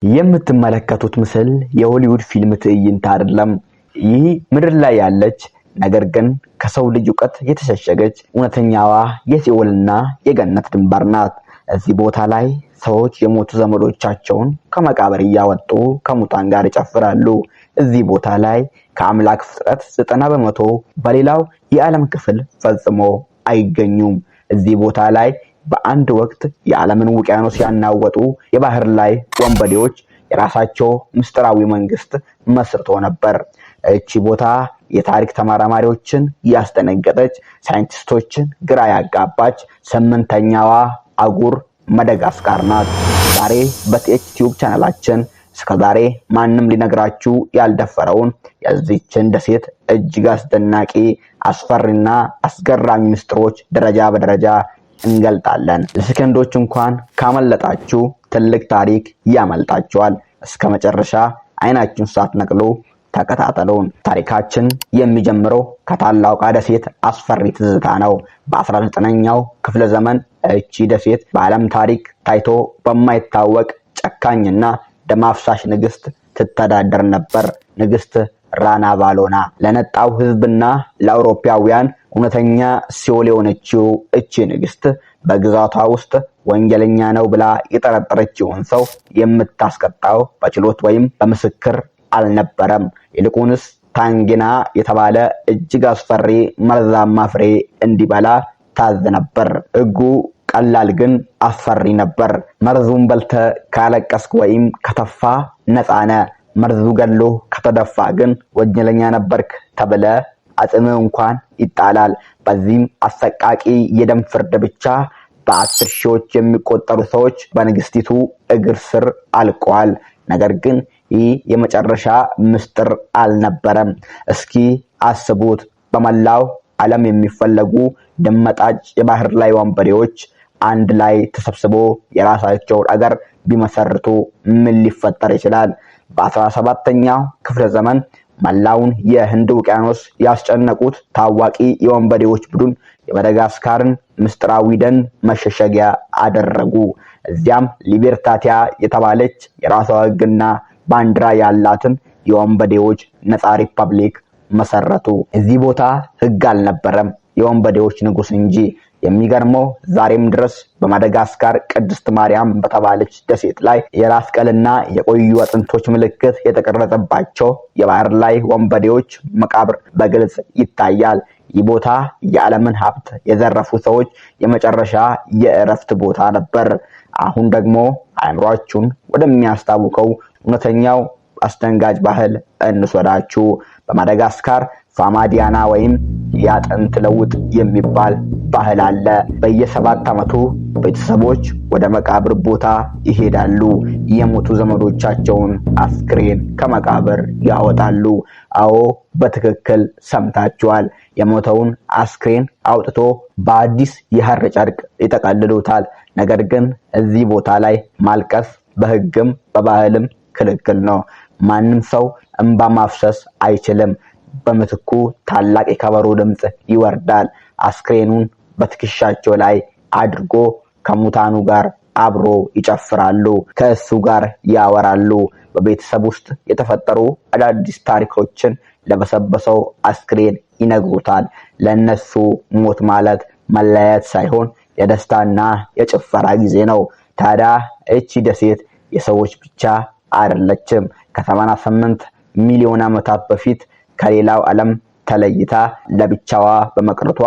የምትመለከቱት ምስል የሆሊውድ ፊልም ትዕይንት አይደለም። ይህ ምድር ላይ ያለች ነገር ግን ከሰው ልጅ ዕውቀት የተሸሸገች እውነተኛዋ የሲኦልና የገነት ድንበር ናት። እዚህ ቦታ ላይ ሰዎች የሞቱ ዘመዶቻቸውን ከመቃብር እያወጡ ከሙታን ጋር ይጨፍራሉ። እዚህ ቦታ ላይ ከአምላክ ፍጥረት 90% በሌላው የዓለም ክፍል ፈጽሞ አይገኙም። እዚህ ቦታ ላይ በአንድ ወቅት የዓለምን ውቅያኖስ ያናወጡ የባህር ላይ ወንበዴዎች የራሳቸው ምስጢራዊ መንግስት መስርቶ ነበር። እቺ ቦታ የታሪክ ተመራማሪዎችን ያስደነገጠች፣ ሳይንቲስቶችን ግራ ያጋባች ስምንተኛዋ አህጉር ማዳጋስካር ናት። ዛሬ በቲኤች ቲዩብ ቻናላችን እስከዛሬ ማንም ሊነግራችሁ ያልደፈረውን የዚህችን ደሴት እጅግ አስደናቂ፣ አስፈሪና አስገራሚ ምስጢሮች ደረጃ በደረጃ እንገልጣለን። ለሰከንዶች እንኳን ካመለጣችሁ ትልቅ ታሪክ ያመልጣችኋል። እስከ መጨረሻ አይናችሁን ሳትነቅሉ ተከታተሉን። ታሪካችን የሚጀምረው ከታላቋ ደሴት አስፈሪ ትዝታ ነው። በ19ኛው ክፍለ ዘመን እቺ ደሴት በዓለም ታሪክ ታይቶ በማይታወቅ ጨካኝና ደም አፍሳሽ ንግስት ትተዳደር ነበር። ንግስት ራና ቫሎና ለነጣው ህዝብና ለአውሮፓውያን እውነተኛ ሲኦል የሆነችው እቺ ንግስት በግዛቷ ውስጥ ወንጀለኛ ነው ብላ የጠረጠረችውን ሰው የምታስቀጣው በችሎት ወይም በምስክር አልነበረም። ይልቁንስ ታንጊና የተባለ እጅግ አስፈሪ መርዛማ ፍሬ እንዲበላ ታዝ ነበር። ህጉ ቀላል ግን አስፈሪ ነበር። መርዙን በልተ ካለቀስክ ወይም ከተፋ ነፃ ነህ። መርዙ ገሎ ከተደፋ ግን ወንጀለኛ ነበርክ ተብለ አጽም እንኳን ይጣላል። በዚህም አሰቃቂ የደም ፍርድ ብቻ በ10 ሺዎች የሚቆጠሩ ሰዎች በንግስቲቱ እግር ስር አልቀዋል። ነገር ግን ይህ የመጨረሻ ምስጢር አልነበረም። እስኪ አስቡት፣ በመላው ዓለም የሚፈለጉ ደመጣጭ የባህር ላይ ወንበዴዎች አንድ ላይ ተሰብስቦ የራሳቸውን አገር ቢመሰርቱ ምን ሊፈጠር ይችላል? በ17ኛው ክፍለ ዘመን መላውን የህንድ ውቅያኖስ ያስጨነቁት ታዋቂ የወንበዴዎች ቡድን የማዳጋስካርን ምስጢራዊ ደን መሸሸጊያ አደረጉ። እዚያም ሊበርታቲያ የተባለች የራሷ ህግና ባንዲራ ያላትን የወንበዴዎች ነፃ ሪፐብሊክ መሰረቱ። እዚህ ቦታ ህግ አልነበረም፣ የወንበዴዎች ንጉስ እንጂ። የሚገርመው ዛሬም ድረስ በማዳጋስካር ቅድስት ማርያም በተባለች ደሴት ላይ የራስ ቀልና የቆዩ አጥንቶች ምልክት የተቀረጸባቸው የባህር ላይ ወንበዴዎች መቃብር በግልጽ ይታያል። ይህ ቦታ የዓለምን ሀብት የዘረፉ ሰዎች የመጨረሻ የእረፍት ቦታ ነበር። አሁን ደግሞ አእምሯችሁን ወደሚያስታውቀው እውነተኛው አስደንጋጭ ባህል እንወስዳችሁ። በማዳጋስካር ፋማዲያና ወይም ያጥንት ለውጥ የሚባል ባህል አለ። በየ7 ዓመቱ ቤተሰቦች ወደ መቃብር ቦታ ይሄዳሉ። የሞቱ ዘመዶቻቸውን አስክሬን ከመቃብር ያወጣሉ። አዎ በትክክል ሰምታችኋል። የሞተውን አስክሬን አውጥቶ በአዲስ የሐር ጨርቅ ይጠቀልሉታል። ነገር ግን እዚህ ቦታ ላይ ማልቀስ በህግም በባህልም ክልክል ነው። ማንም ሰው እንባ ማፍሰስ አይችልም። በምትኩ ታላቅ የከበሮ ድምጽ ይወርዳል። አስክሬኑን በትከሻቸው ላይ አድርጎ ከሙታኑ ጋር አብሮ ይጨፍራሉ፣ ከእሱ ጋር ያወራሉ። በቤተሰብ ውስጥ የተፈጠሩ አዳዲስ ታሪኮችን ለበሰበሰው አስክሬን ይነግሩታል። ለነሱ ሞት ማለት መለያየት ሳይሆን የደስታና የጭፈራ ጊዜ ነው። ታዲያ እቺ ደሴት የሰዎች ብቻ አይደለችም። ከ88 ሚሊዮን ዓመታት በፊት ከሌላው ዓለም ተለይታ ለብቻዋ በመቅረቷ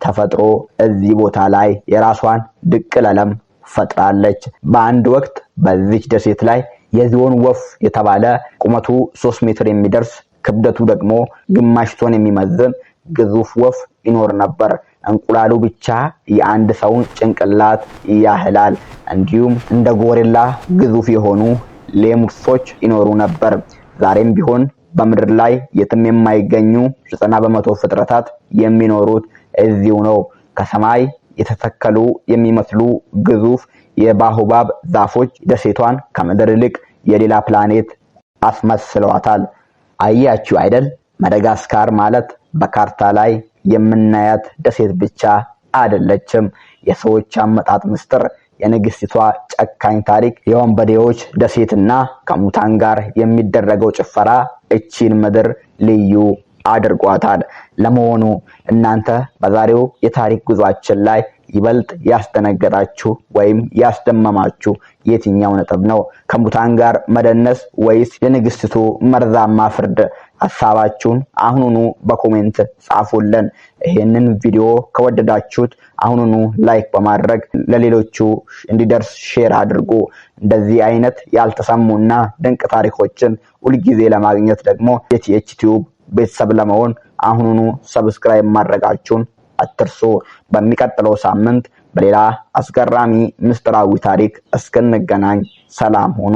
ተፈጥሮ እዚህ ቦታ ላይ የራሷን ድቅል ዓለም ፈጥራለች። በአንድ ወቅት በዚህ ደሴት ላይ የዝሆን ወፍ የተባለ ቁመቱ 3 ሜትር የሚደርስ ክብደቱ ደግሞ ግማሽ ቶን የሚመዝን ግዙፍ ወፍ ይኖር ነበር። እንቁላሉ ብቻ የአንድ ሰውን ጭንቅላት ያህላል። እንዲሁም እንደ ጎሪላ ግዙፍ የሆኑ ሌሙርሶች ይኖሩ ነበር። ዛሬም ቢሆን በምድር ላይ የትም የማይገኙ 90% ፍጥረታት የሚኖሩት እዚሁ ነው። ከሰማይ የተተከሉ የሚመስሉ ግዙፍ የባሁባብ ዛፎች ደሴቷን ከምድር ይልቅ የሌላ ፕላኔት አስመስለዋታል። አያችሁ አይደል? ማዳጋስካር ማለት በካርታ ላይ የምናያት ደሴት ብቻ አይደለችም። የሰዎች አመጣጥ ምስጢር፣ የንግስቲቷ ጨካኝ ታሪክ፣ የወንበዴዎች ደሴትና ከሙታን ጋር የሚደረገው ጭፈራ እቺን ምድር ልዩ አድርጓታል። ለመሆኑ እናንተ በዛሬው የታሪክ ጉዟችን ላይ ይበልጥ ያስደነገጣችሁ ወይም ያስደመማችሁ የትኛው ነጥብ ነው? ከሙታን ጋር መደነስ ወይስ የንግስቲቱ መርዛማ ፍርድ? ሐሳባችሁን አሁኑኑ በኮሜንት ጻፉልን። ይሄንን ቪዲዮ ከወደዳችሁት አሁኑኑ ላይክ በማድረግ ለሌሎቹ እንዲደርስ ሼር አድርጉ። እንደዚህ አይነት ያልተሰሙና ድንቅ ታሪኮችን ሁልጊዜ ለማግኘት ደግሞ የቲኤች ቲዩብ ቤተሰብ ለመሆን አሁኑኑ ሰብስክራይብ ማድረጋችሁን አትርሱ። በሚቀጥለው ሳምንት በሌላ አስገራሚ ምስጢራዊ ታሪክ እስክንገናኝ ሰላም ሁኑ።